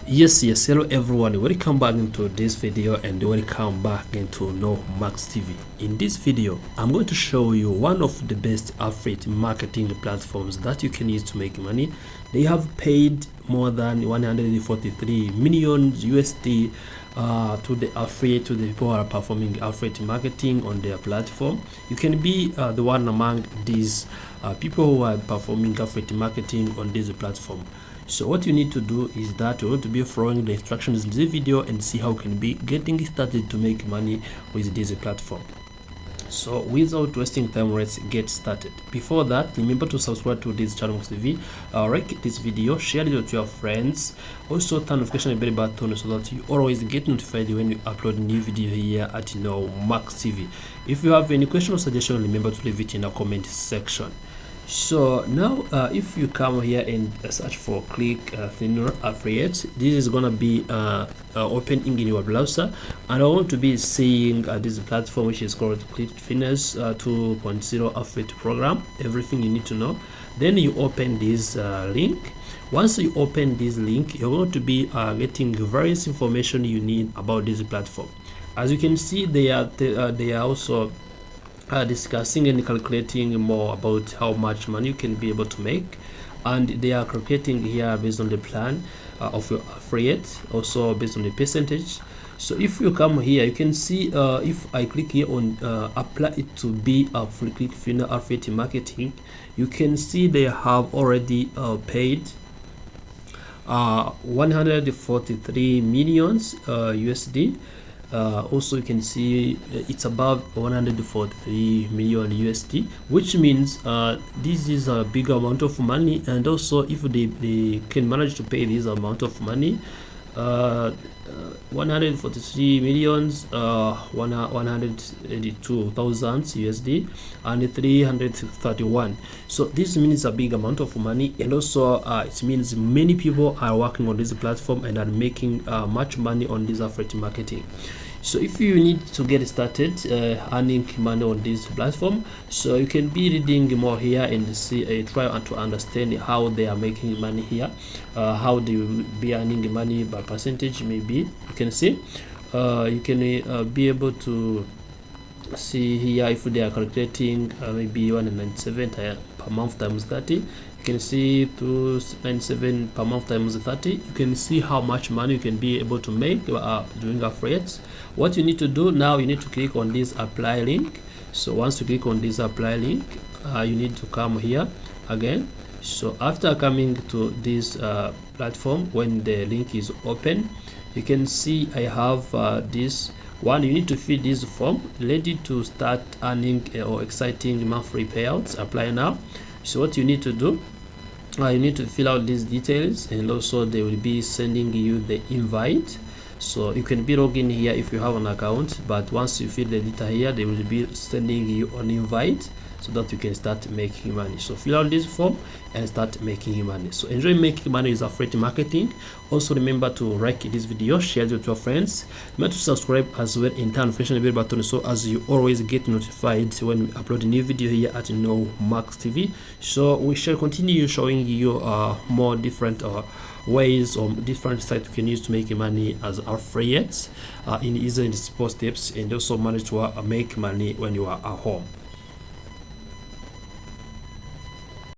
Yes, hello everyone, welcome back into this video and welcome back into No Max TV. In this video I'm going to show you one of the best affiliate marketing platforms that you can use to make money. They have paid more than 143 million USD to the affiliate, to the people who are performing affiliate marketing on their platform. You can be the one among these people who are performing affiliate marketing on this platform. So what you need to do is that you want to be following the instructions in this video and see how you can be getting started to make money with this platform. So without wasting time, let's get started. Before that, remember to subscribe to this channel TV, like this video, share it with your friends, also turn notification bell button so that you always get notified when we upload new video here at No Max TV. If you have any question or suggestion, remember to leave it in the comment section. So now if you come here and search for click thinner affiliate, this is gonna be opening in your browser, and I want to be seeing this platform which is called Click Fitness 2.0 affiliate program. Everything you need to know. Then you open this link. Once you open this link, you're going to be getting various information you need about this platform. As you can see, they are also discussing and calculating more about how much money you can be able to make, and they are calculating here based on the plan of your affiliate, also based on the percentage. So if you come here, you can see if I click here on apply it to be a free click funnel affiliate marketing, you can see they have already paid 143 millions USD. Also you can see it's above 143 million USD, which means this is a big amount of money. And also if they can manage to pay this amount of money, 143 millions 182,000 USD and 331. So this means a big amount of money, and also it means many people are working on this platform and are making much money on this affiliate marketing. So if you need to get started earning money on this platform, so you can be reading more here and see try to understand how they are making money here, how they will be earning money by percentage. Maybe you can see you can be able to see here if they are calculating maybe 197 per month times 30. You can see 297 per month times 30. You can see how much money you can be able to make doing affiliates. What you need to do now, you need to click on this apply link. So once you click on this apply link, you need to come here again. So after coming to this platform, when the link is open, you can see I have this one. You need to fill this form, ready to start earning or exciting monthly payouts. Apply now. So what you need to do, you need to fill out these details, and also they will be sending you the invite. So you can be logged in here if you have an account, but once you fill the data here, they will be sending you an invite so that you can start making money. So fill out this form and start making money. So enjoy making money with affiliate marketing. Also remember to like this video, share it with your friends. Remember to subscribe as well and turn notification bell button so as you always get notified when we upload a new video here at No Max TV. So we shall continue showing you more different ways or different sites you can use to make money as affiliates in easy and simple steps, and also manage to make money when you are at home.